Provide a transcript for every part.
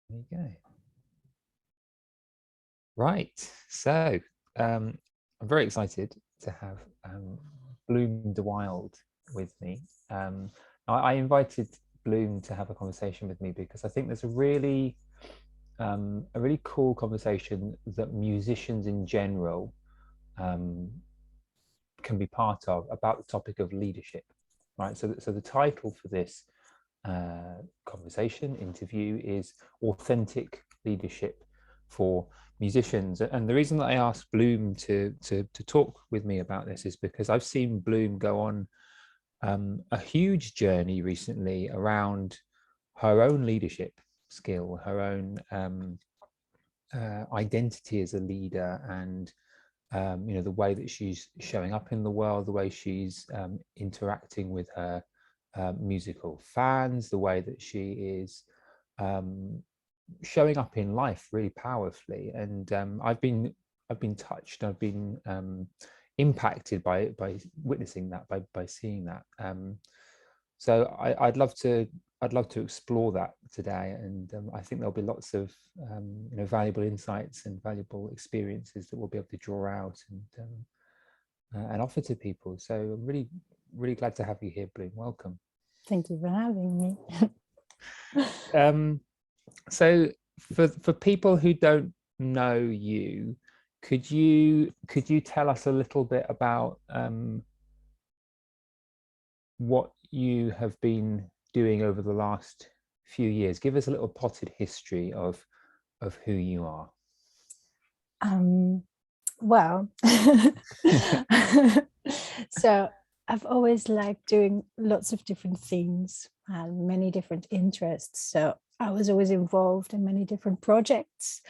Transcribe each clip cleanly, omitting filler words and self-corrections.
There you go. Right. So I'm very excited to have Bloom the Wilde with me. I invited Bloom to have a conversation with me because I think there's a really cool conversation that musicians in general can be part of about the topic of leadership, right? So the title for this conversation interview is Authentic Leadership for Musicians. And the reason that I asked Bloom to talk with me about this is because I've seen Bloom go on a huge journey recently around her own leadership skill, her own identity as a leader, and the way that she's showing up in the world, the way she's interacting with her musical fans, the way that she is showing up in life really powerfully. And I've been touched, I've been impacted by witnessing that, by seeing that. So I'd love to explore that today, and I think there'll be lots of valuable insights and valuable experiences that we'll be able to draw out and offer to people. So I'm really glad to have you here, Bloom. Welcome. Thank you for having me. So for people who don't know you, could you tell us a little bit about what you have been doing over the last few years? Give us a little potted history of who you are. Well, so I've always liked doing lots of different things and many different interests. So I was always involved in many different projects.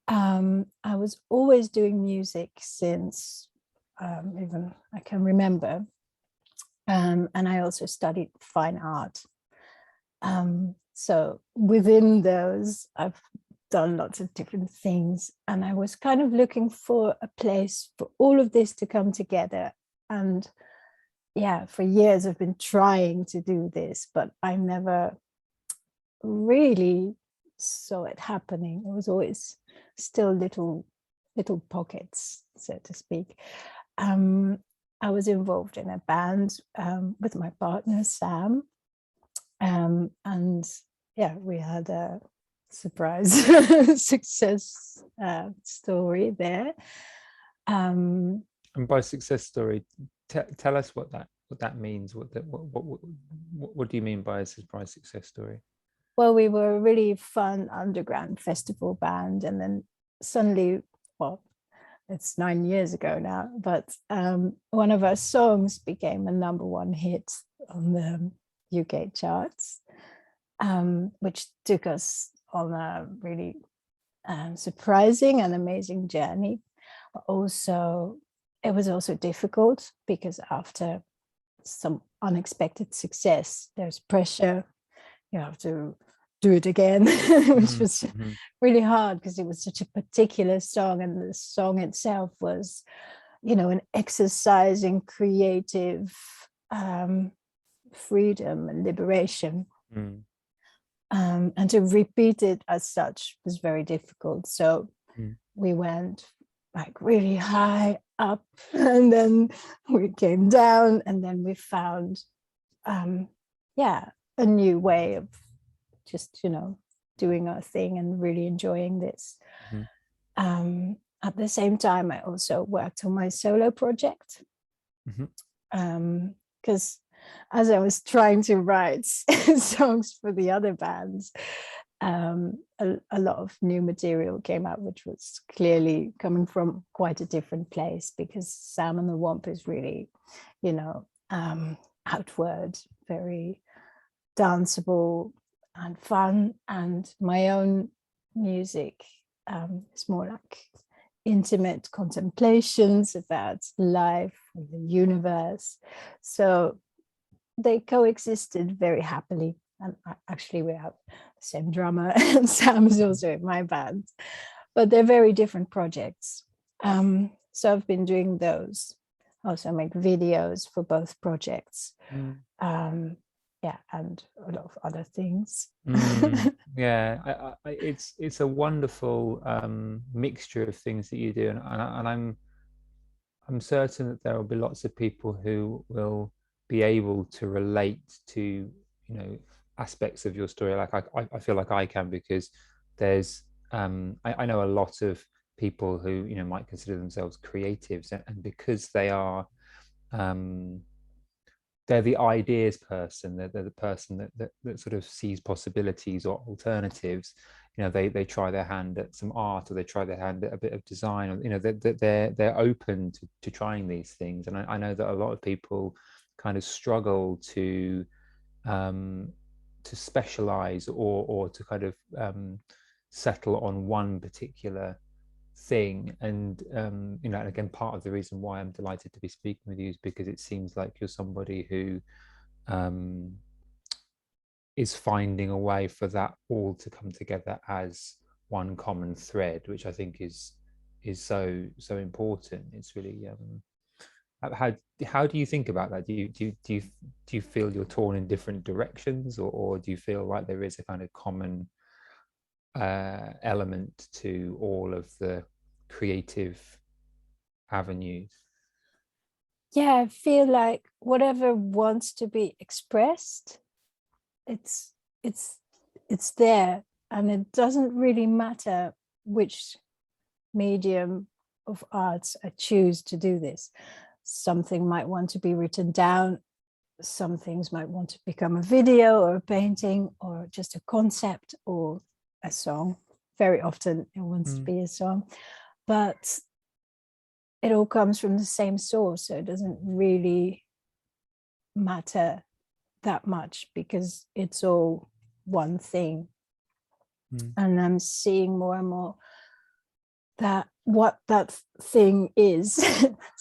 I was always doing music since even I can remember. And I also studied fine art. So within those, I've done lots of different things. And I was kind of looking for a place for all of this to come together. And yeah, for years I've been trying to do this, but I never really saw it happening. It was always still little pockets, so to speak. I was involved in a band with my partner, Sam. And yeah, we had a surprise success story there. And by success story, tell us what that means. What do you mean by a surprise success story? Well, we were a really fun underground festival band, and then suddenly, well, it's 9 years ago now, but one of our songs became a #1 hit on the UK charts, which took us on a really surprising and amazing journey. But also, it was also difficult because after some unexpected success, there's pressure. You have to do it again, which was really hard because it was such a particular song, and the song itself was, an exercise in creative freedom and liberation. And to repeat it as such was very difficult. So we went like really high up, and then we came down, and then we found a new way of just doing our thing and really enjoying this. At the same time, I also worked on my solo project, because as I was trying to write songs for the other bands, a lot of new material came out, which was clearly coming from quite a different place, because Sam and the Womp is really, outward, very danceable and fun, and my own music is more like intimate contemplations about life and the universe. So they coexisted very happily. And actually we have the same drummer, and Sam is also in my band, but they're very different projects. So I've been doing those. Also make videos for both projects. yeah, and a lot of other things. Yeah, it's a wonderful mixture of things that you do, and I'm certain that there will be lots of people who will be able to relate to, aspects of your story. Like I feel like I can, because there's I know a lot of people who might consider themselves creatives, and because um, they're the ideas person, they're the person that sort of sees possibilities or alternatives. They try their hand at some art, or they try their hand at a bit of design, or they're open to trying these things. And I know that a lot of people kind of struggle um to specialize, or to kind of settle on one particular thing. And and again, part of the reason why I'm delighted to be speaking with you is because it seems like you're somebody who um is finding a way for that all to come together as one common thread, which I think is so important. It's really how do you think about that? Do you feel you're torn in different directions, or do you feel like there is a kind of common element to all of the creative avenues? Yeah, I feel like whatever wants to be expressed, it's it's it's there, and it doesn't really matter which medium of arts I choose to do this. Something might want to be written down, some things might want to become a video or a painting or just a concept or a song. Very often it wants to be a song, but it all comes from the same source, so it doesn't really matter that much because it's all one thing. And I'm seeing more and more that what that thing is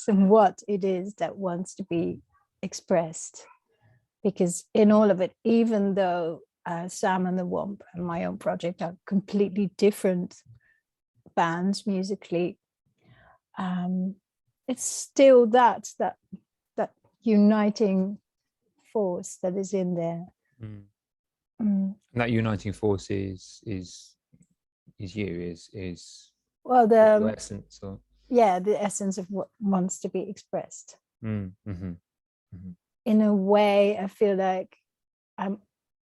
and what it is that wants to be expressed. Because in all of it, even though Sam and the Womp and my own project are completely different bands musically, it's still that uniting force that is in there. And that uniting force is you, is Well, your essence, or the essence of what wants to be expressed. Mm-hmm. In a way, I feel like I'm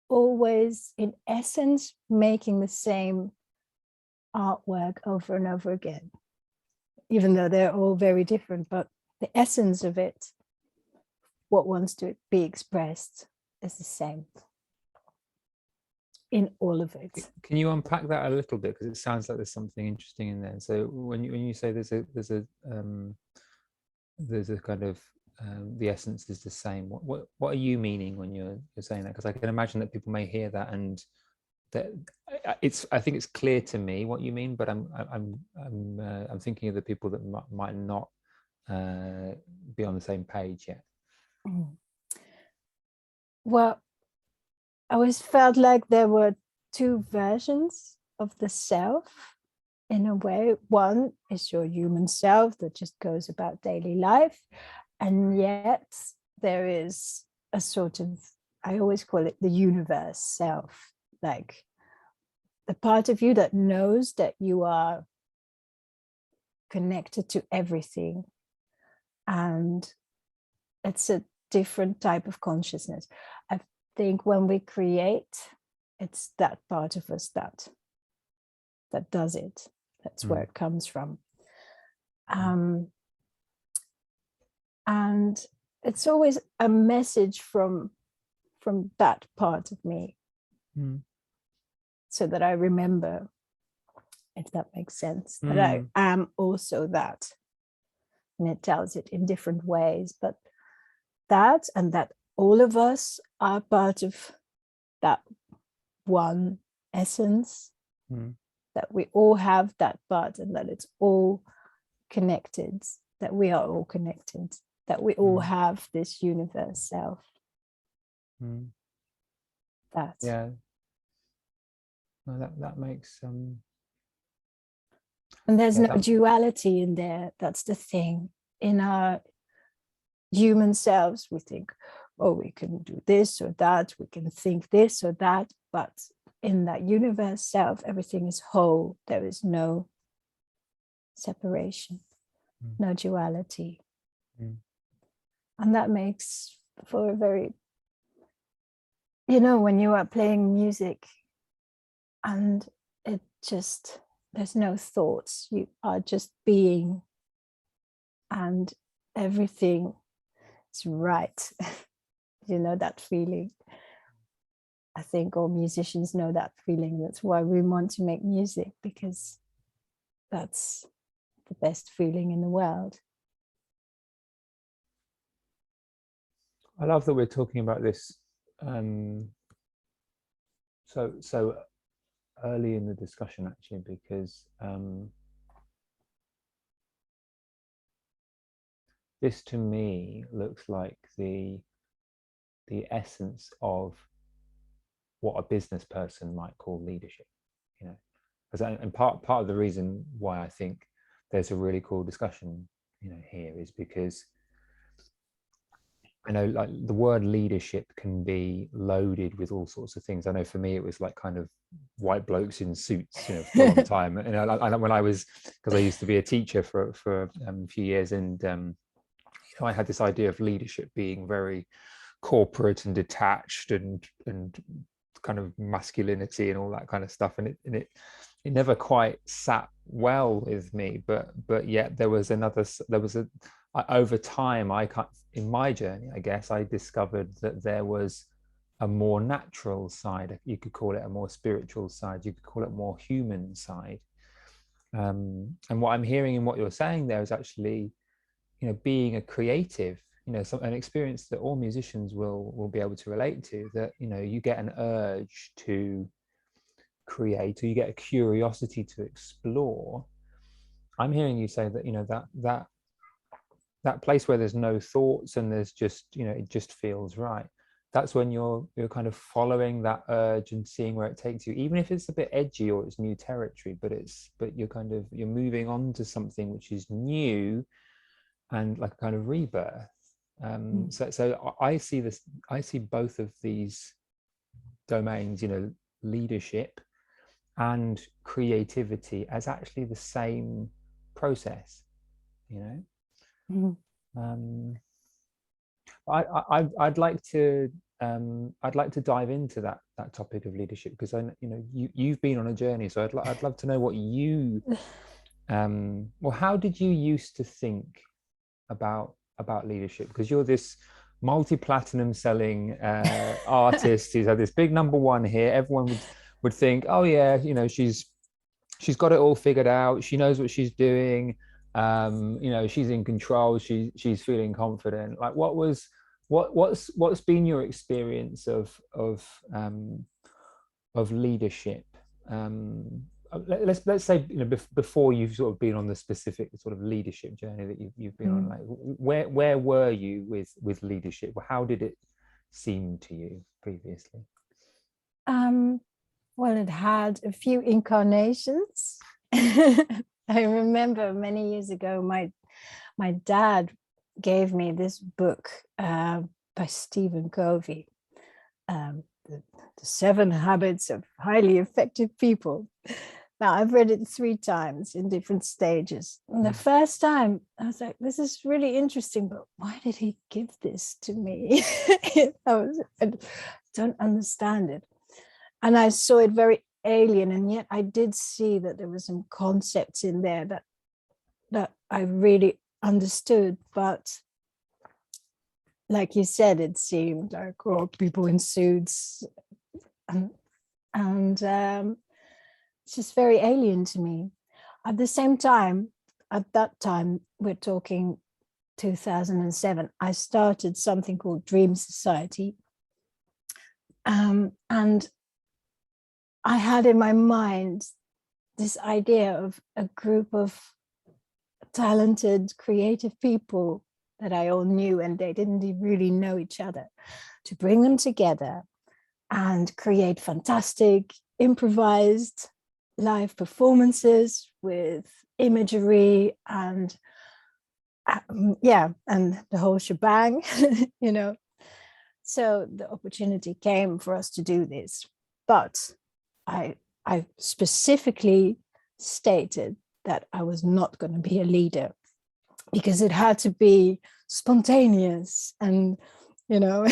always, in essence, making the same artwork over and over again, even though they're all very different. But the essence of it, what wants to be expressed, is the same in all of it. Can you unpack that a little bit, because it sounds like there's something interesting in there? So when you say there's a kind of the essence is the same, what are you meaning when you're saying that? Because I can imagine that people may hear that, and that I think it's clear to me what you mean, but I'm thinking of the people that might not be on the same page yet. Well, I always felt like there were two versions of the self in a way. One is your human self that just goes about daily life, and yet there is a sort of, I always call it the universe self, like the part of you that knows that you are connected to everything, and it's a different type of consciousness. I think when we create, it's that part of us that does it. That's where it comes from. And it's always a message from that part of me, so that I remember, if that makes sense, that I am also that. And it tells it in different ways, but that, and that all of us are part of that one essence, that we all have that part, and that it's all connected, that we are all connected, that we all have this universe self. That. Yeah. No, that makes and there's no duality in there. That's the thing. In our human selves, we think, oh, we can do this or that, we can think this or that, but in that universe self, everything is whole. There is no separation, no duality. And that makes for a very, when you are playing music and it just, there's no thoughts, you are just being, and everything is right. That feeling. I think all musicians know that feeling. That's why we want to make music, because that's the best feeling in the world. I love that we're talking about this so early in the discussion, actually, because this to me looks like the essence of what a business person might call leadership, and part of the reason why I think there's a really cool discussion here is because I know, like, the word leadership can be loaded with all sorts of things. I know for me it was like kind of white blokes in suits, for a long time. And I when I was, because I used to be a teacher for a few years, and I had this idea of leadership being very corporate and detached and kind of masculinity and all that kind of stuff, and it never quite sat well with me. But yet there was over time, in my journey, I guess, I discovered that there was a more natural side. You could call it a more spiritual side. You could call it more human side. And what I'm hearing in what you're saying there is actually, being a creative, an experience that all musicians will be able to relate to. That you get an urge to create, or you get a curiosity to explore. I'm hearing you say that that place where there's no thoughts and there's just, it just feels right. That's when you're kind of following that urge and seeing where it takes you, even if it's a bit edgy or it's new territory, but you're moving on to something which is new and like a kind of rebirth. So I see both of these domains, leadership and creativity, as actually the same process, I'd like to dive into that topic of leadership, because you've been on a journey, so I'd love to know what you how did you used to think about leadership, because you're this multi-platinum selling artist who's had this big #1 here. Everyone would think, oh yeah, she's got it all figured out, she knows what she's doing, she's in control, she's feeling confident. Like, what's been your experience of leadership? Let's say, before you've sort of been on the specific sort of leadership journey that you've been on. Like, where were you with leadership? How did it seem to you previously? Well, it had a few incarnations. I remember many years ago, my dad gave me this book by Stephen Covey, the 7 Habits of Highly Effective People. Now, I've read it 3 times in different stages. And the first time, I was like, this is really interesting, but why did he give this to me? I don't understand it. And I saw it very alien, and yet I did see that there were some concepts in there that I really understood. But like you said, it seemed like, oh, people in suits, and it's just very alien to me. At the same time, at that time, we're talking 2007, I started something called Dream Society, and I had in my mind this idea of a group of talented, creative people that I all knew, and they didn't really know each other, to bring them together and create fantastic improvised live performances with imagery and and the whole shebang, So the opportunity came for us to do this, but I specifically stated that I was not going to be a leader, because it had to be spontaneous, and no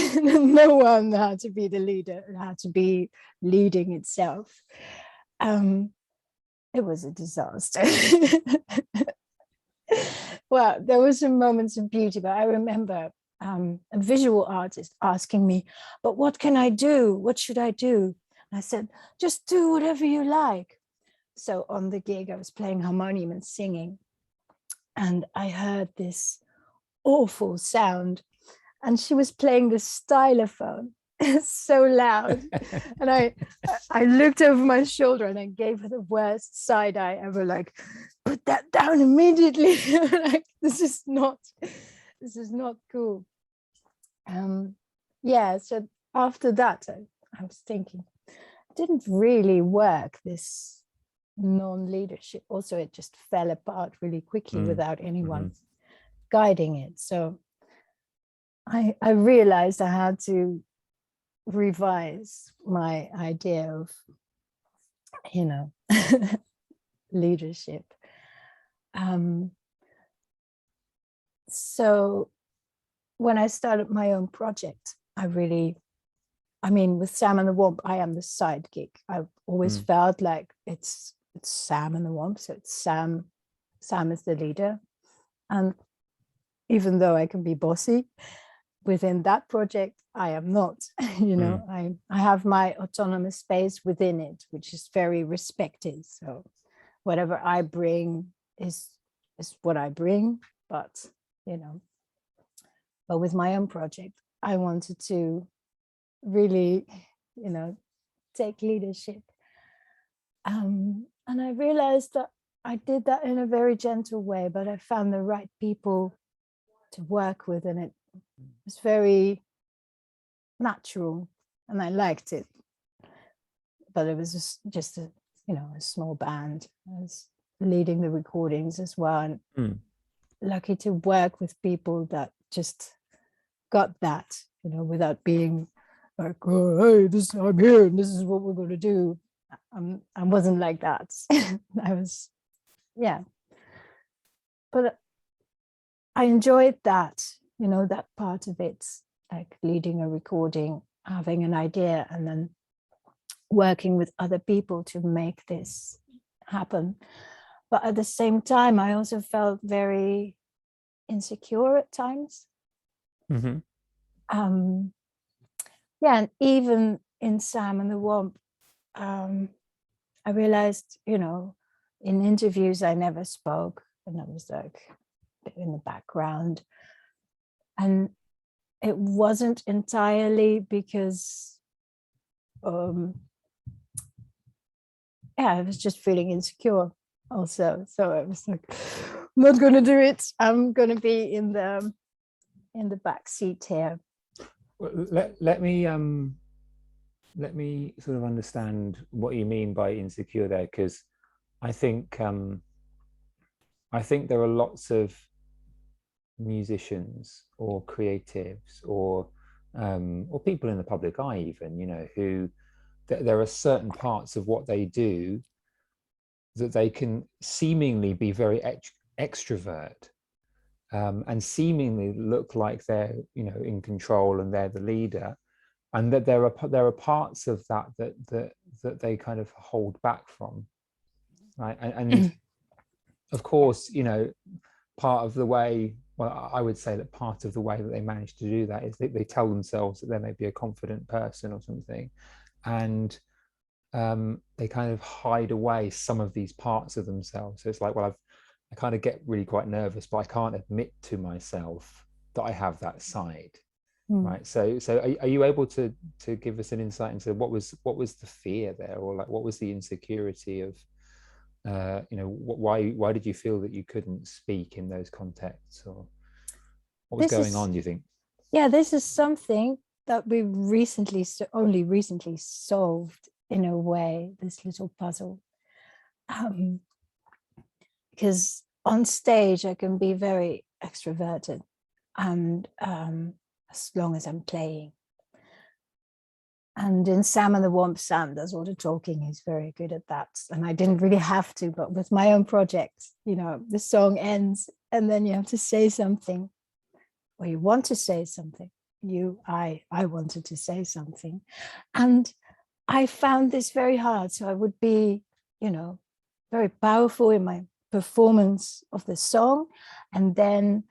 one had to be the leader. It had to be leading itself. It was a disaster. Well, there were some moments of beauty, but I remember a visual artist asking me, but what can I do? What should I do? And I said, just do whatever you like. So on the gig, I was playing harmonium and singing, and I heard this awful sound, and she was playing the stylophone so loud. And I looked over my shoulder and I gave her the worst side eye ever, like, put that down immediately. Like, this is not cool. Yeah, so after that, I was thinking, it didn't really work, this non-leadership. Also, it just fell apart really quickly without anyone guiding it. So I realized I had to revise my idea of, leadership. So when I started my own project, with Sam and the Womp, I am the sidekick. I've always felt like it's Sam and the Womp, so it's Sam is the leader. And even though I can be bossy, within that project, I am not. I have my autonomous space within it, which is very respected. So whatever I bring is what I bring. But with my own project, I wanted to really, take leadership. And I realized that I did that in a very gentle way, but I found the right people to work with, and it was very natural, and I liked it. But it was just a small band. I was leading the recordings as well, and lucky to work with people that just got that, without being like, oh, hey, I'm here and this is what we're going to do. I wasn't like that. I was, but I enjoyed that, that part of it, like leading a recording, having an idea, and then working with other people to make this happen. But at the same time, I also felt very insecure at times. And even in Sam and the Womp, I realized, in interviews, I never spoke, and I was like in the background. And it wasn't entirely because, I was just feeling insecure also. So I was like, I'm not going to do it. I'm going to be in the back seat here. Let me sort of understand what you mean by insecure there, because I think there are lots of musicians or creatives or people in the public eye even, who there are certain parts of what they do that they can seemingly be very extrovert, and seemingly look like they're in control and they're the leader, and that there are parts of that they kind of hold back from, right? And of course, part of the way, well, I would say that part of the way that they manage to do that is they tell themselves that they may be a confident person or something, and they kind of hide away some of these parts of themselves. So it's like, well, I kind of get really quite nervous, but I can't admit to myself that I have that side. Right. So are you able to give us an insight into what was the fear there, or like what was the insecurity of, why did you feel that you couldn't speak in those contexts, or what was going on, do you think? Yeah, this is something that we only recently solved in a way, this little puzzle. Because on stage I can be very extroverted, and as long as I'm playing, And in Sam and the Womp, Sam does all the talking. He's very good at that. And I didn't really have to, but with my own project, you know, the song ends and then you have to say something, or you want to say something. I wanted to say something. And I found this very hard. So I would be, you know, very powerful in my performance of the song. And then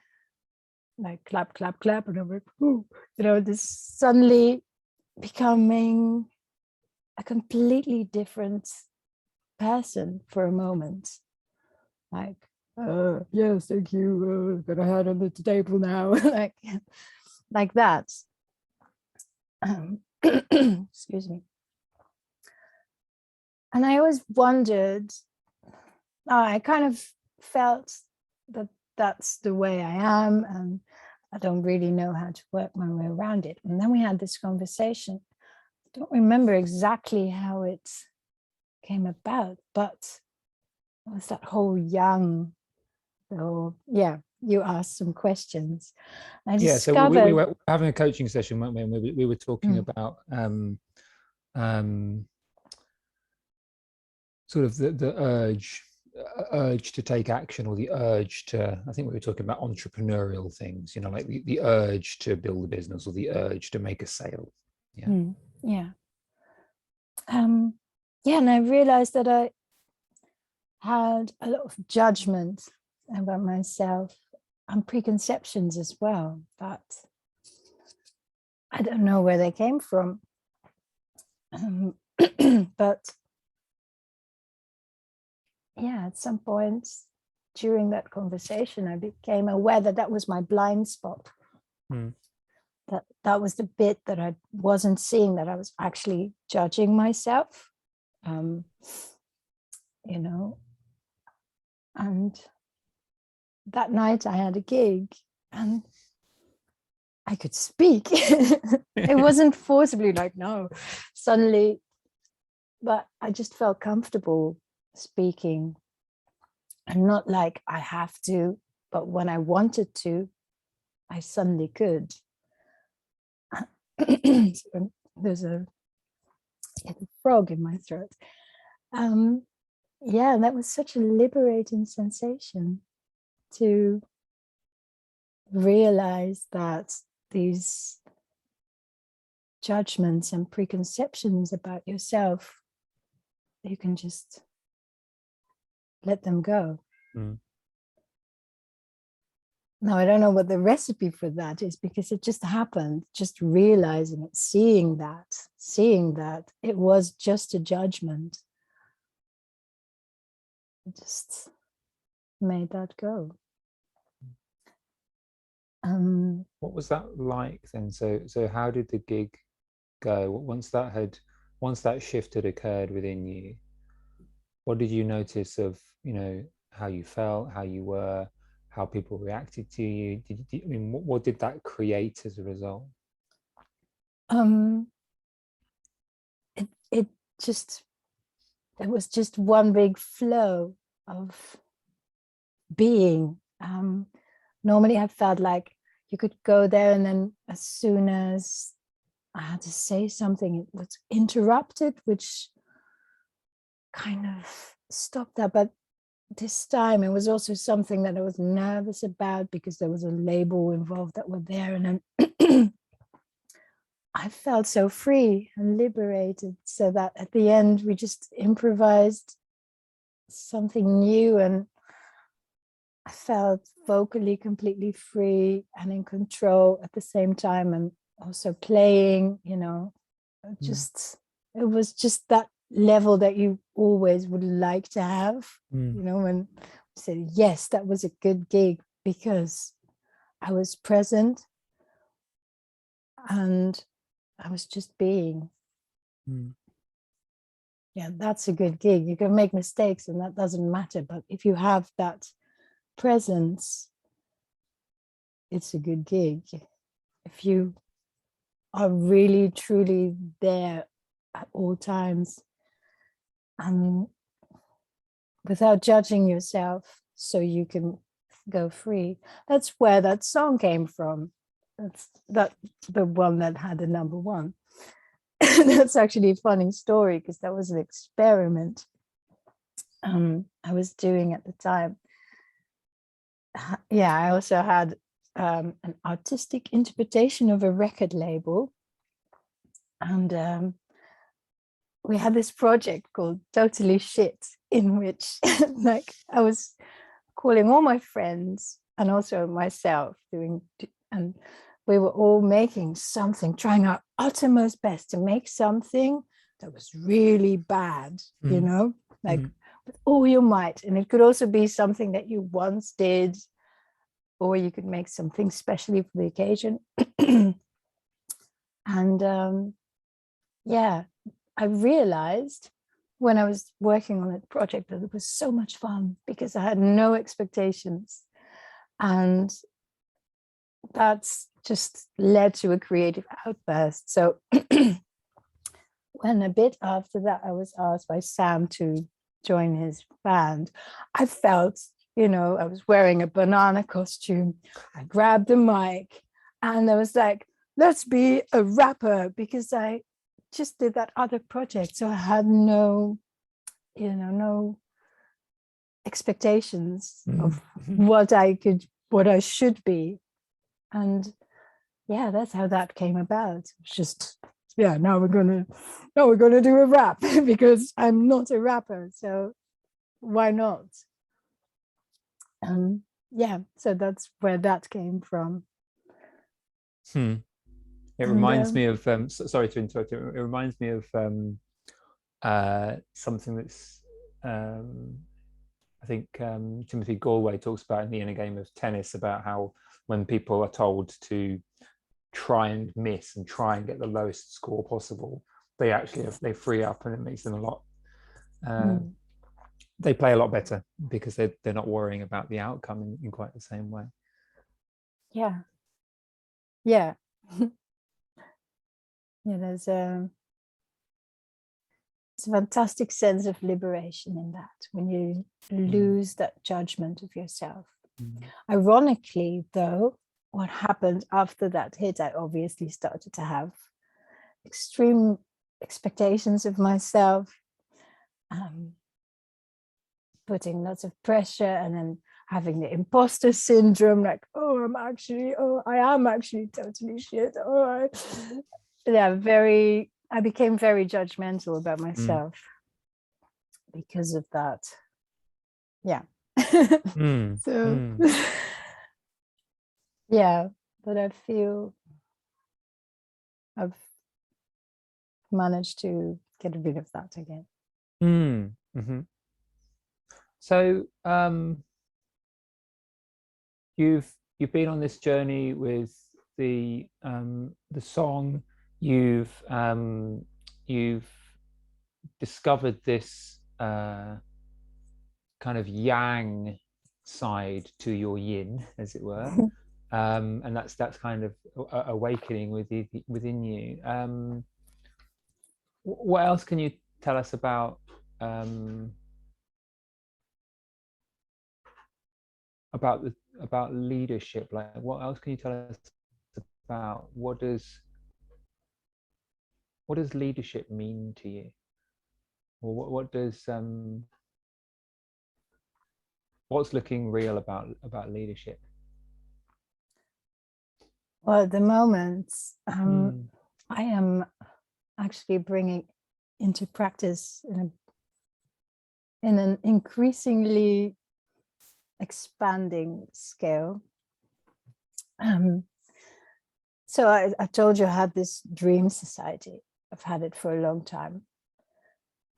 like clap, clap, clap, and I'm like, ooh, you know, this suddenly becoming a completely different person for a moment. Like, yes, thank you, that I had on the table now. like that. Excuse me. And I always wondered, I kind of felt that that's the way I am, and I don't really know how to work my way around it. And then we had this conversation. I don't remember exactly how it came about, but it was that whole young, yeah, you asked some questions. I Yeah, so discovered. we were having a coaching session, weren't we? And we were talking about sort of the urge to take action, or the urge to, I think we were talking about entrepreneurial things, you know, like the urge to build a business, or the urge to make a sale. Yeah. Yeah. Yeah, and I realized that I had a lot of judgment about myself and preconceptions as well, that I don't know where they came from. But yeah, at some point during that conversation, I became aware that that was my blind spot. That was the bit that I wasn't seeing, that I was actually judging myself, you know. And that night I had a gig and I could speak. It wasn't forcibly, like, no, suddenly, but I just felt comfortable speaking, and not like I have to, but when I wanted to, I suddenly could. So there's a frog in my throat. Yeah, and that was such a liberating sensation, to realize that these judgments and preconceptions about yourself, you can just let them go. Now, I don't know what the recipe for that is, because it just happened, just realizing it, seeing that it was just a judgment. I just made that go. What was that like then? So how did the gig go once that shift had occurred within you? What did you notice of, you know, how you felt, how you were, how people reacted to you? I mean, what did that create as a result? It just, it was just one big flow of being. Normally I felt like you could go there, and then as soon as I had to say something, it was interrupted, which kind of stopped that. But this time it was also something that I was nervous about, because there was a label involved that were there, and then I felt so free and liberated, so that at the end we just improvised something new, and I felt vocally completely free and in control at the same time, and also playing, you know, just, it was just that level that you always would like to have, you know, when you say, yes, that was a good gig, because I was present and I was just being. Yeah, that's a good gig. You can make mistakes and that doesn't matter, but if you have that presence, it's a good gig. If you are really truly there at all times, and without judging yourself, so you can go free. That's where that song came from. That's the one that had the number one. that's actually a funny story, because that was an experiment I was doing at the time. Yeah, I also had an artistic interpretation of a record label, and we had this project called Totally Shit, in which like I was calling all my friends and also myself and we were all making something, trying our uttermost best to make something that was really bad, you know, like with all your might. And it could also be something that you once did, or you could make something specially for the occasion. And yeah, I realized when I was working on that project that it was so much fun, because I had no expectations. And that's just led to a creative outburst. So when a bit after that I was asked by Sam to join his band, I felt, you know, I was wearing a banana costume. I grabbed the mic and I was like, let's be a rapper, because I just did that other project. So I had no, you know, no expectations of what I should be. And yeah, that's how that came about. It's just, yeah, now we're gonna do a rap because I'm not a rapper, so why not? Yeah, so that's where that came from. It reminds me of sorry to interrupt. It reminds me of something that's I think Timothy Galway talks about in The Inner Game of Tennis, about how when people are told to try and miss and try and get the lowest score possible, they free up, and it makes them a lot they play a lot better, because they're not worrying about the outcome in quite the same way. Yeah there's a fantastic sense of liberation in that, when you lose that judgment of yourself. Ironically, though, what happened after that hit, I obviously started to have extreme expectations of myself, putting lots of pressure, and then having the imposter syndrome, like, I am actually totally shit. I became very judgmental about myself because of that. Yeah. So yeah, but I feel I've managed to get rid of that again. So you've been on this journey with the song. You've discovered this kind of yang side to your yin, as it were, and that's kind of awakening within you. What else can you tell us about leadership? Like, what else can you tell us about what does leadership mean to you, or what does what's looking real about leadership? Well, at the moment, I am actually bringing into practice in an increasingly expanding scale. So I told you I had this dream society. I've had it for a long time.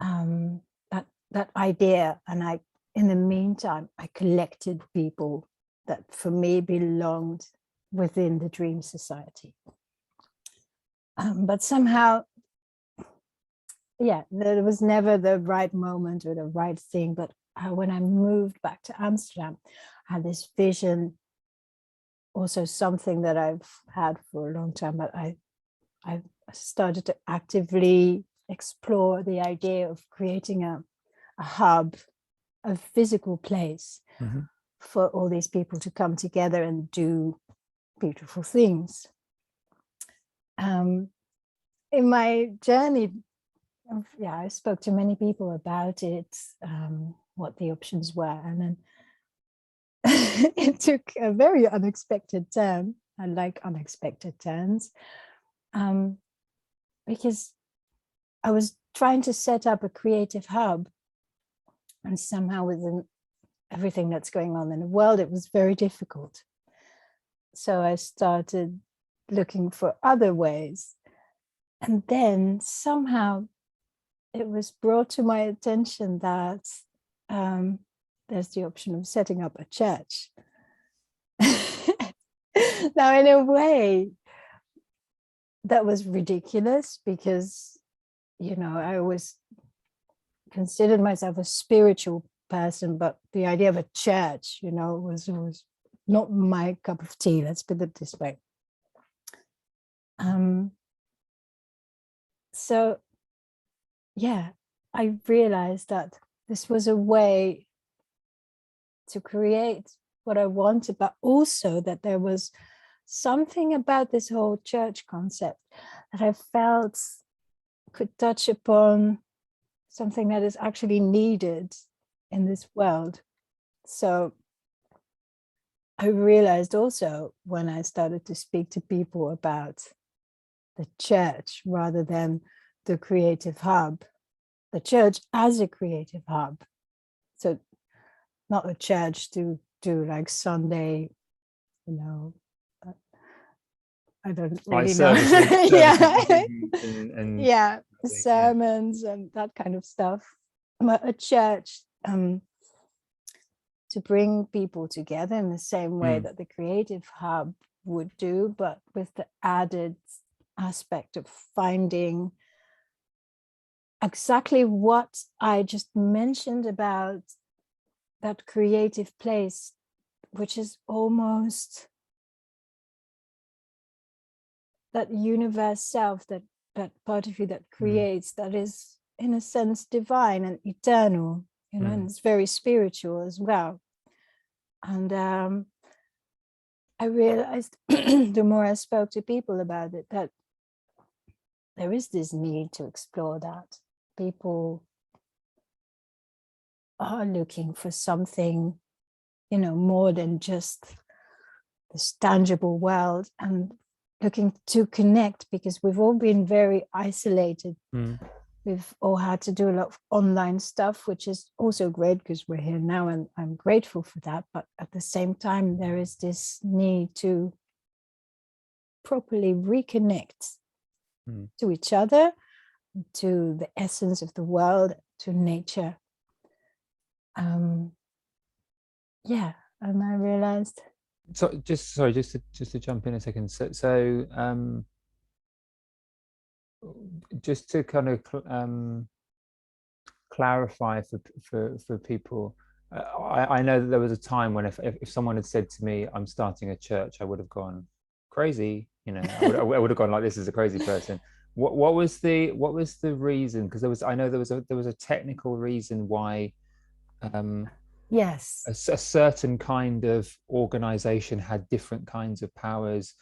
That idea, and in the meantime, I collected people that for me belonged within the dream society. But somehow, there was never the right moment or the right thing. But when I moved back to Amsterdam, I had this vision, also something that I've had for a long time, but I started to actively explore the idea of creating a hub, a physical place for all these people to come together and do beautiful things. in my journey, I spoke to many people about it, what the options were, and then it took a very unexpected turn. I like unexpected turns, because I was trying to set up a creative hub, and somehow within everything that's going on in the world, it was very difficult. So I started looking for other ways. And then somehow it was brought to my attention that there's the option of setting up a church. Now, in a way, that was ridiculous because, I always considered myself a spiritual person, but the idea of a church, was not my cup of tea, let's put it this way. So, yeah, I realized that this was a way to create what I wanted, but also that there was something about this whole church concept that I felt could touch upon something that is actually needed in this world. So I realized also when I started to speak to people about the church rather than the creative hub, the church as a creative hub. So not a church to do like Sunday, I don't really know. Yeah, sermons and that kind of stuff. But a church to bring people together in the same way that the creative hub would do, but with the added aspect of finding exactly what I just mentioned about that creative place, which is almost that universe self, that part of you that creates, that is in a sense divine and eternal, and it's very spiritual as well. And I realized the more I spoke to people about it, that there is this need to explore that. People are looking for something, more than just this tangible world, and looking to connect, because we've all been very isolated. We've all had to do a lot of online stuff, which is also great because we're here now, and I'm grateful for that. But at the same time, there is this need to properly reconnect to each other, to the essence of the world, to nature. And I realized. So just to jump in a second. So just to kind of clarify for people, I know that there was a time when if someone had said to me, "I'm starting a church," I would have gone crazy. I would have gone like, "This is a crazy person." What was the reason? Because I know there was a technical reason why. Yes. A certain kind of organization had different kinds of powers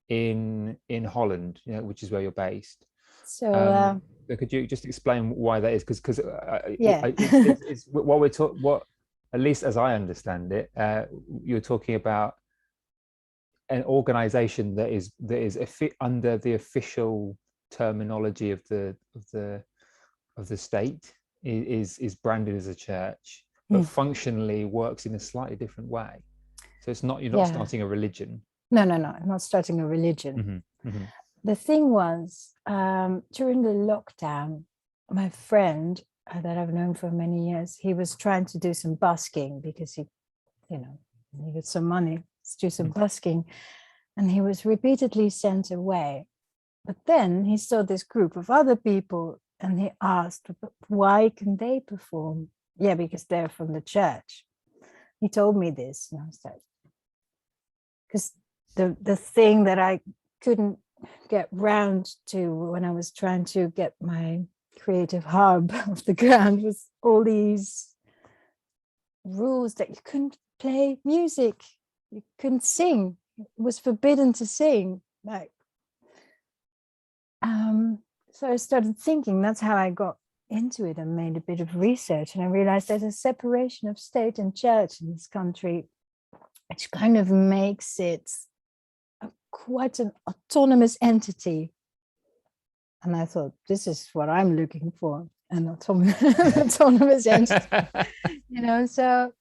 in Holland, which is where you're based. So could you just explain why that is? Because it's what we're talking. What, at least as I understand it, you're talking about an organization that is under the official terminology of the state is branded as a church, but functionally works in a slightly different way. So it's not, you're not starting a religion. No, I'm not starting a religion. The thing was, during the lockdown, my friend that I've known for many years, he was trying to do some busking because he needed some money to do some busking, and he was repeatedly sent away. But then he saw this group of other people, and he asked, why can they perform? Yeah, because they're from the church. He told me this, and I was like, because the thing that I couldn't get round to when I was trying to get my creative hub off the ground was all these rules that you couldn't play music, you couldn't sing, it was forbidden to sing. Like, so I started thinking, that's how I got into it and made a bit of research. And I realized there's a separation of state and church in this country, which kind of makes it quite an autonomous entity. And I thought, this is what I'm looking for, an autonomous entity. So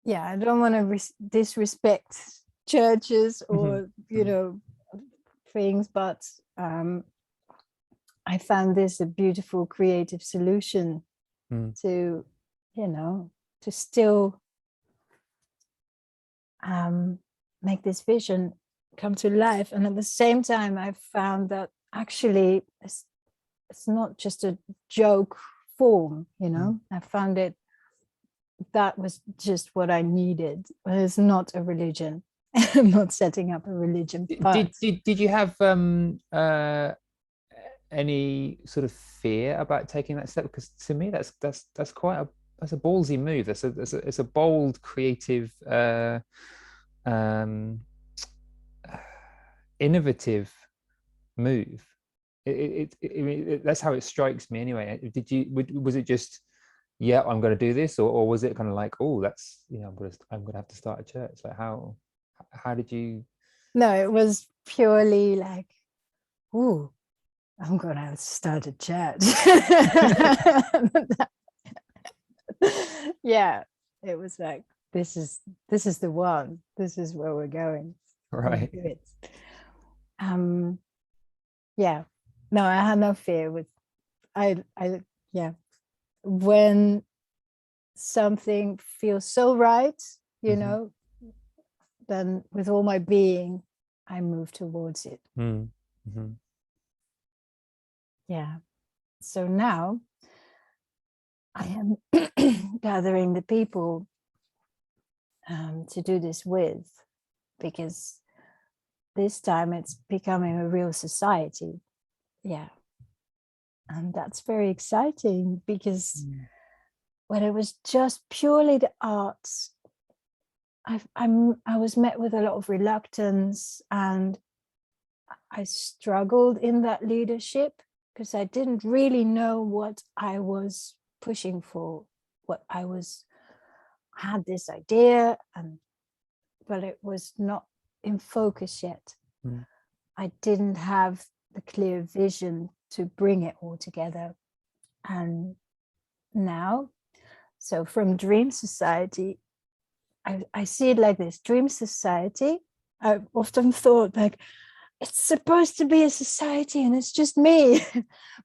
I don't want to disrespect churches or things, but I found this a beautiful creative solution to still make this vision come to life. And at the same time, I found that actually it's not just a joke form, I found that was just what I needed. It's not a religion. I'm not setting up a religion. But Did you have any sort of fear about taking that step? Because to me, that's quite a ballsy move. It's a bold, creative, innovative move. That's how it strikes me anyway. Was it just, yeah, I'm going to do this, or was it kind of like, oh, that's, I'm going to have to start a church? Like how did you? No, it was purely like, oh, I'm going to start a church. Yeah, it was like, this is the one. This is where we're going. Right. Yeah. No, I had no fear with when something feels so right, then with all my being, I move towards it. Yeah. So now I am gathering the people to do this with, because this time it's becoming a real society. Yeah. And that's very exciting, because when it was just purely the arts, I was met with a lot of reluctance, and I struggled in that leadership because I didn't really know what I was pushing for. Had this idea, but it was not in focus yet. I didn't have the clear vision to bring it all together. And now, so from Dream Society, I see it like this. Dream Society, I've often thought like, it's supposed to be a society and it's just me.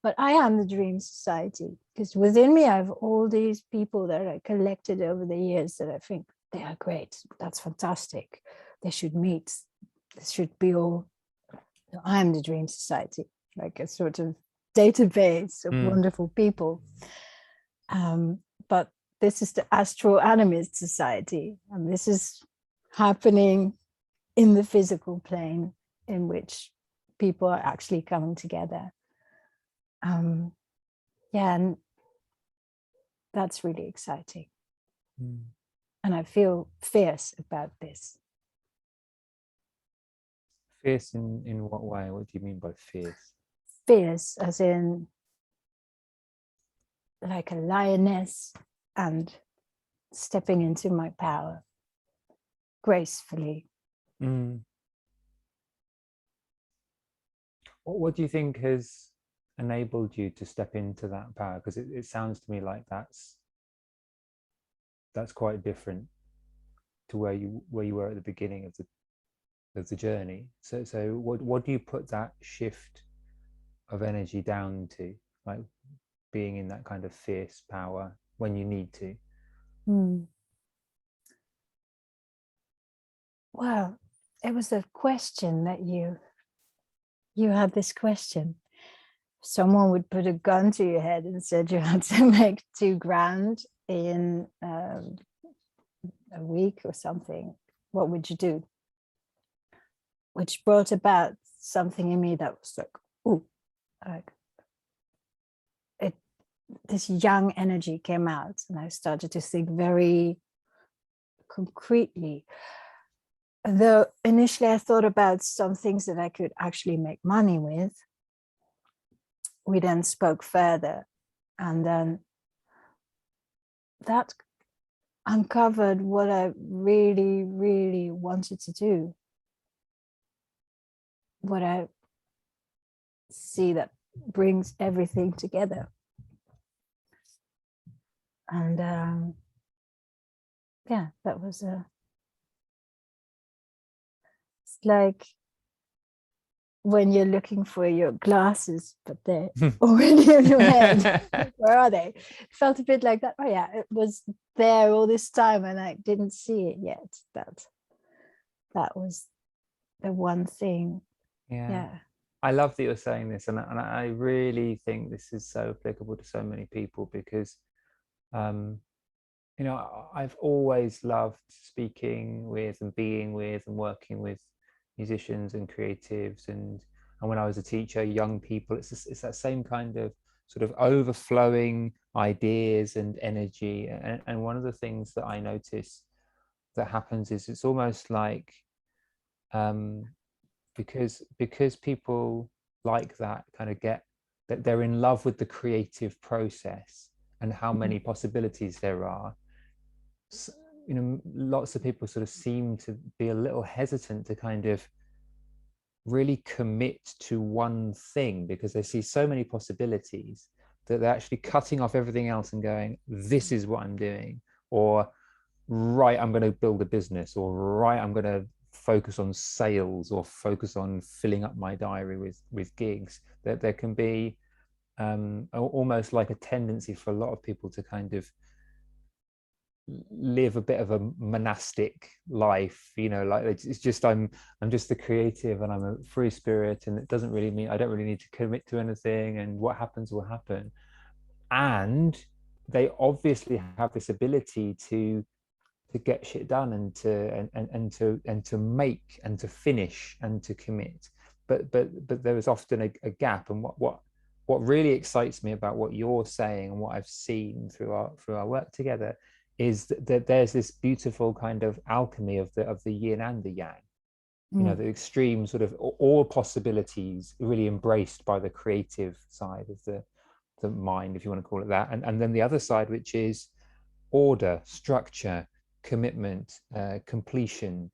But I am the Dream Society, because within me I have all these people that I collected over the years that I think they are great. That's fantastic. They should meet. This should be all. I am the Dream Society, like a sort of database of wonderful people. But this is the Astral Animist Society, and this is happening in the physical plane, in which people are actually coming together. And that's really exciting. And I feel fierce about this. Fierce in what way? What do you mean by fierce? Fierce as in like a lioness, and stepping into my power gracefully. What do you think has enabled you to step into that power? Because it sounds to me like that's quite different to where you were at the beginning of the journey. So what do you put that shift of energy down to, like being in that kind of fierce power when you need to? Well, it was a question that you had this question. Someone would put a gun to your head and said you had to make $2,000 in a week or something. What would you do? Which brought about something in me that was like, ooh, like this young energy came out, and I started to think very concretely. though initially I thought about some things that I could actually make money with, we then spoke further, and then that uncovered what I really, really wanted to do, what I see that brings everything together. And yeah, that was it's like when you're looking for your glasses, but they're already in your head. Where are they? It felt a bit like that. Oh yeah, it was there all this time and I didn't see it yet. That was the one thing. Yeah. I love that you're saying this, and I really think this is so applicable to so many people, because you know, I've always loved speaking with and being with and working with musicians and creatives, and when I was a teacher, young people. It's that same kind of sort of overflowing ideas and energy. And one of the things that I notice that happens is it's almost like because people like that kind of get that they're in love with the creative process and how many possibilities there are. You know, lots of people sort of seem to be a little hesitant to kind of really commit to one thing because they see so many possibilities that they're actually cutting off everything else and going, this is what I'm doing, or right, I'm going to build a business, or right, I'm going to focus on sales, or focus on filling up my diary with gigs. That there can be almost like a tendency for a lot of people to kind of live a bit of a monastic life, you know, like it's just I'm just a creative and I'm a free spirit, and it doesn't really mean I don't really need to commit to anything, and what happens will happen. And they obviously have this ability to get shit done, and to make and to finish and to commit, but there is often a gap. And what really excites me about what you're saying and what I've seen through our work together is that there's this beautiful kind of alchemy of the yin and the yang, you know, the extreme sort of all possibilities really embraced by the creative side of the mind, if you want to call it that, and then the other side, which is order, structure, commitment, completion,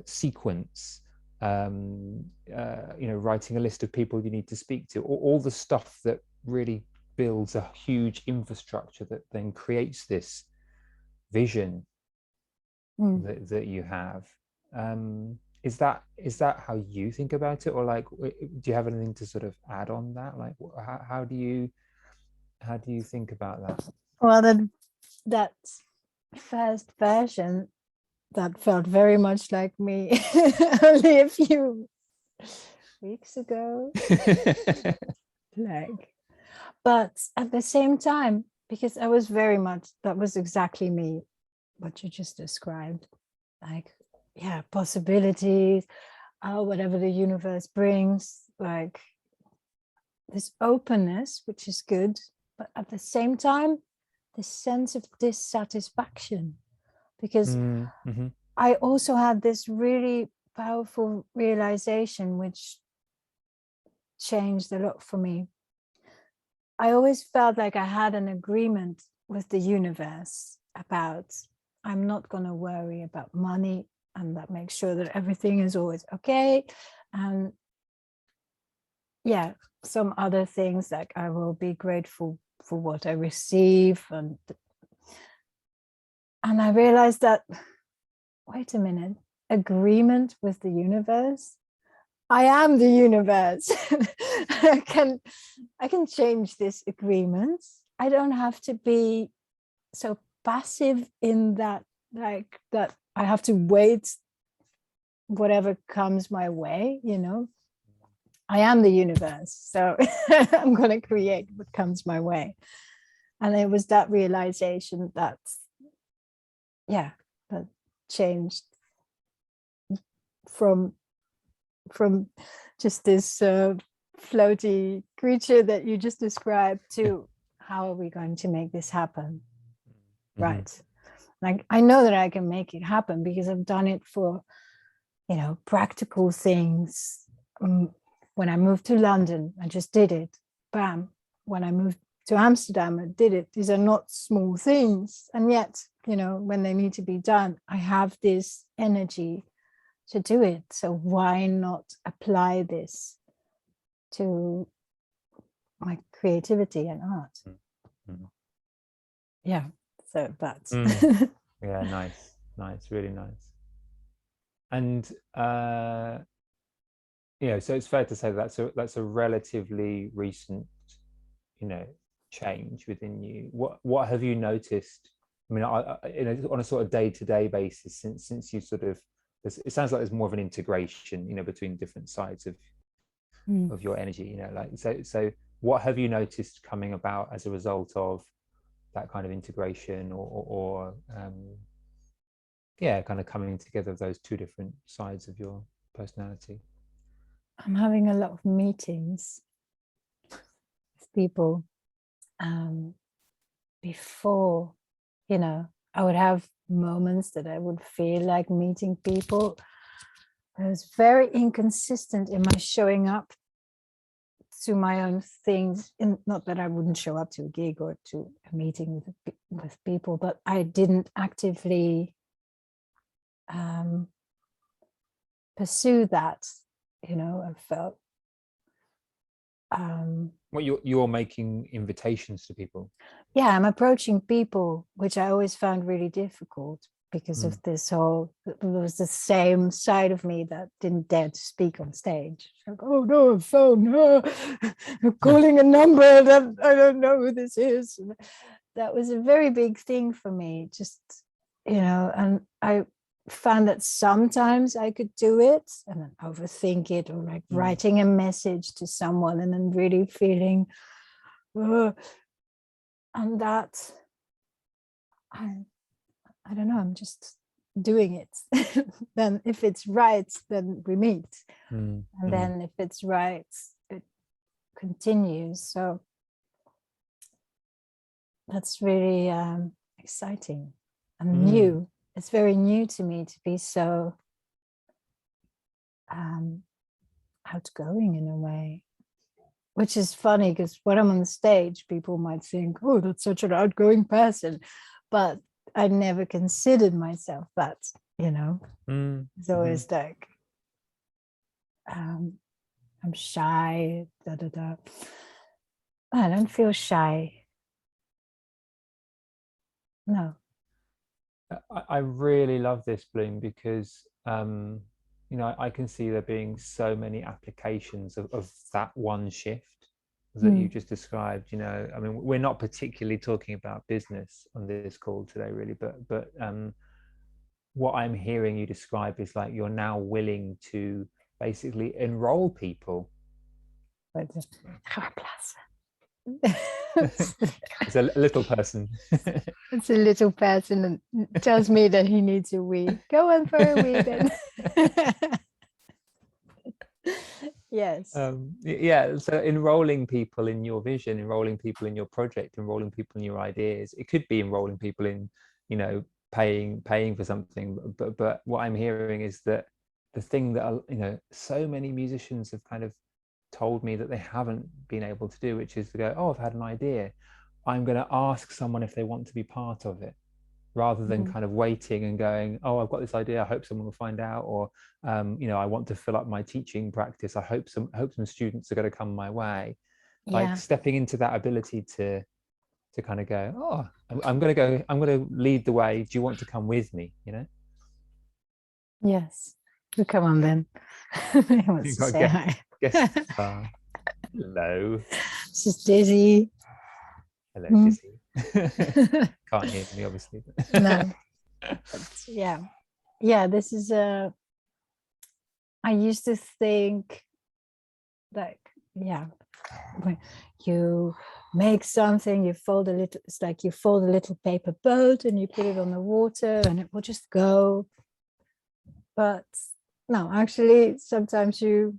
sequence, you know, writing a list of people you need to speak to, all the stuff that really builds a huge infrastructure that then creates this vision that you have. Is that how you think about it, or like, do you have anything to sort of add on that? Like, how do you think about that? Well, that first version, that felt very much like me only a few weeks ago. Like, but at the same time, because I was very much, that was exactly me, what you just described. Like, yeah, possibilities, whatever the universe brings, like this openness, which is good, but at the same time, this sense of dissatisfaction, because I also had this really powerful realization, which changed a lot for me. I always felt like I had an agreement with the universe about, I'm not going to worry about money, and that makes sure that everything is always okay. And yeah, some other things, like I will be grateful for what I receive. And I realized that, wait a minute, agreement with the universe? I am the universe. I can change this agreement. I don't have to be so passive in that, like that I have to wait whatever comes my way, you know. I am the universe, so I'm going to create what comes my way. And it was that realization that, yeah, that changed from just this floaty creature that you just described to how are we going to make this happen, right? Like, I know that I can make it happen because I've done it for, practical things. When I moved to London, I just did it. Bam. When I moved to Amsterdam, I did it. These are not small things. And yet, when they need to be done, I have this energy to do it. So why not apply this to my creativity and art? Mm. Yeah. So that's Yeah, nice, really nice. And so it's fair to say that's a relatively recent, change within you. What have you noticed? I mean, on a sort of day-to-day basis, since you sort of, it sounds like there's more of an integration, between different sides of your energy. Like so, what have you noticed coming about as a result of that kind of integration, or kind of coming together of those two different sides of your personality? I'm having a lot of meetings with people. Before, I would have moments that I would feel like meeting people. I was very inconsistent in my showing up to my own things. Not that I wouldn't show up to a gig or to a meeting with people, but I didn't actively pursue that. I felt Well, you're making invitations to people. Yeah, I'm approaching people, which I always found really difficult because of this whole, it was the same side of me that didn't dare to speak on stage. Like, oh no, a phone, no, I'm calling a number that I don't know who this is. That was a very big thing for me, just, and I found that sometimes I could do it and then overthink it, or like writing a message to someone and then really feeling, and that I don't know, I'm just doing it. Then if it's right, then we meet. And then if it's right, it continues. So that's really exciting and new. It's very new to me to be so outgoing in a way, which is funny because when I'm on the stage, people might think, oh, that's such an outgoing person. But I never considered myself that, It's always like, I'm shy, I don't feel shy. No. I really love this, Bloom, because I can see there being so many applications of that one shift that you just described. I mean, we're not particularly talking about business on this call today, really, but what I'm hearing you describe is like you're now willing to basically enroll people. It's a little person. It's a little person and tells me that he needs a wee. Go on for a wee then. Yes. So enrolling people in your vision, enrolling people in your project, enrolling people in your ideas. It could be enrolling people in, paying for something. But what I'm hearing is that the thing that so many musicians have kind of told me that they haven't been able to do, which is to go, oh, I've had an idea, I'm going to ask someone if they want to be part of it, rather than kind of waiting and going, oh, I've got this idea, I hope someone will find out, or I want to fill up my teaching practice, I hope some students are going to come my way. Like stepping into that ability to kind of go, oh, I'm going to lead the way, do you want to come with me? Yes, come on then. He wants to say hi. Hello. This is Dizzy. Hello, Dizzy. Can't hear me, obviously. No. But yeah, this is I used to think like, when you make something, you fold a little, it's like you fold a little paper boat and you put it on the water and it will just go. But no, actually, sometimes you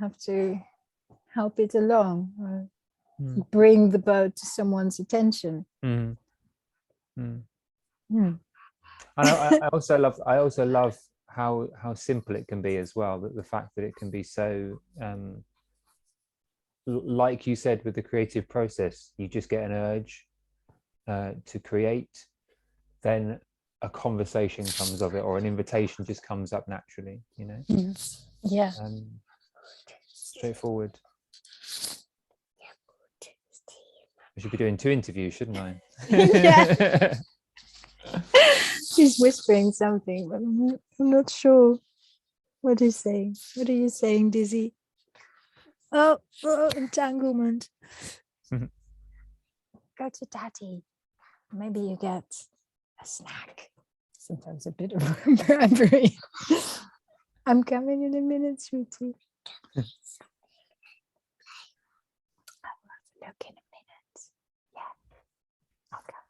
have to help it along, or bring the boat to someone's attention. Mm. And I also love how simple it can be as well. That the fact that it can be so, like you said, with the creative process, you just get an urge to create, then a conversation comes of it, or an invitation just comes up naturally. Yeah. Straightforward. I should be doing 2 interviews, shouldn't I? Yeah. She's whispering something, but I'm not sure what he's saying. What are you saying, Dizzy? Oh, entanglement. Go to daddy. Maybe you get a snack. Sometimes a bit of bribery. I'm coming in a minute, sweetie. Look in a minute. Yeah. Okay.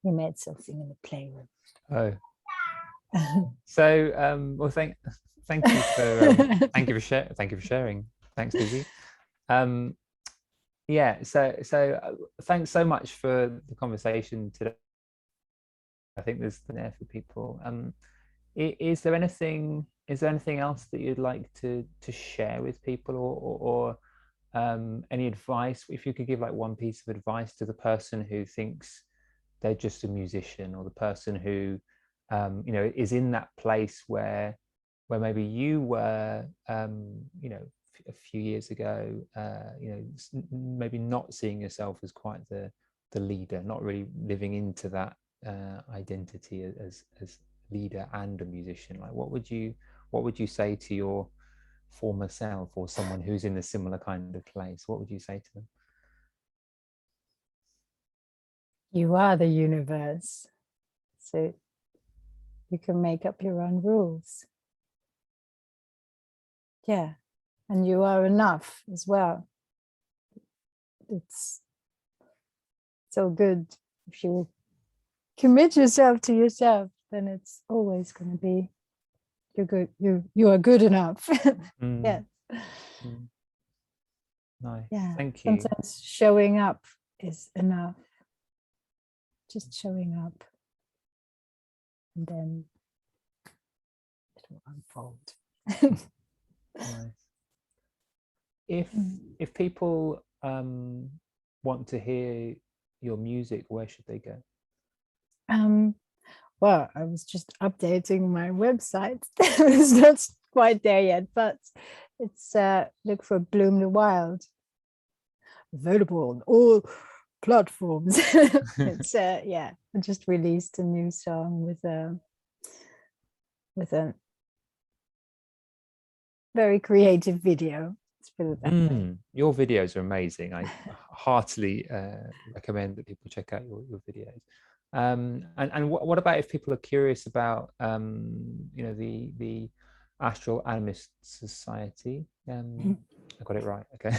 He made something in the playroom. Oh. So well, thank you for thank you for sharing. Thanks, Dizzy. Yeah, so thanks so much for the conversation today. I think there's there for people. Is there anything else that you'd like to share with people, or any advice? If you could give like one piece of advice to the person who thinks they're just a musician, or the person who is in that place where maybe you were, a few years ago, maybe not seeing yourself as quite the leader, not really living into that identity as leader and a musician. Like, what would you say to your former self, or someone who's in a similar kind of place? What would you say to them? You are the universe, so you can make up your own rules. Yeah, and you are enough as well. It's so good. If you commit yourself to yourself, then it's always going to be, you're good. You are good enough. Yes. Nice. Yeah. Thank you. Sometimes showing up is enough. Just showing up, and then it will unfold. Nice. If people want to hear your music, where should they go? Well, I was just updating my website. It's not quite there yet, but it's look for Bloom the Wilde. Available on all platforms. It's I just released a new song with a very creative video. Let's put it that way. Your videos are amazing. I heartily recommend that people check out your videos. And what about if people are curious about the Astral Animist Society? I got it right. Okay.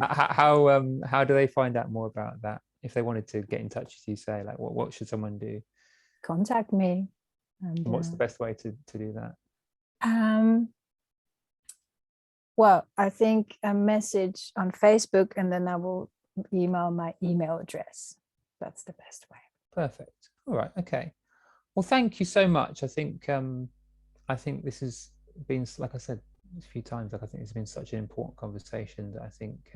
How do they find out more about that? If they wanted to get in touch with you, say, like, what should someone do? Contact me. And what's the best way to do that? Well, I think a message on Facebook, and then I will email my email address. That's the best way. Perfect. All right. Okay. Well, thank you so much. I think this has been, like I said a few times, like, I think it's been such an important conversation that I think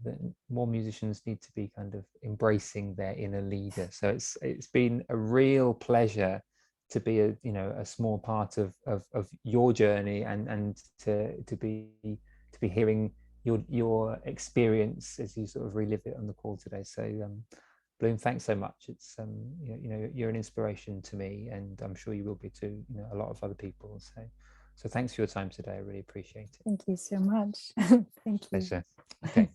that more musicians need to be kind of embracing their inner leader. So it's been a real pleasure to be a small part of your journey, and to be hearing your experience as you sort of relive it on the call today. So Bloom, thanks so much. It's you're an inspiration to me, and I'm sure you will be to a lot of other people. So thanks for your time today. I really appreciate it. Thank you so much. Thank you. Pleasure. Okay.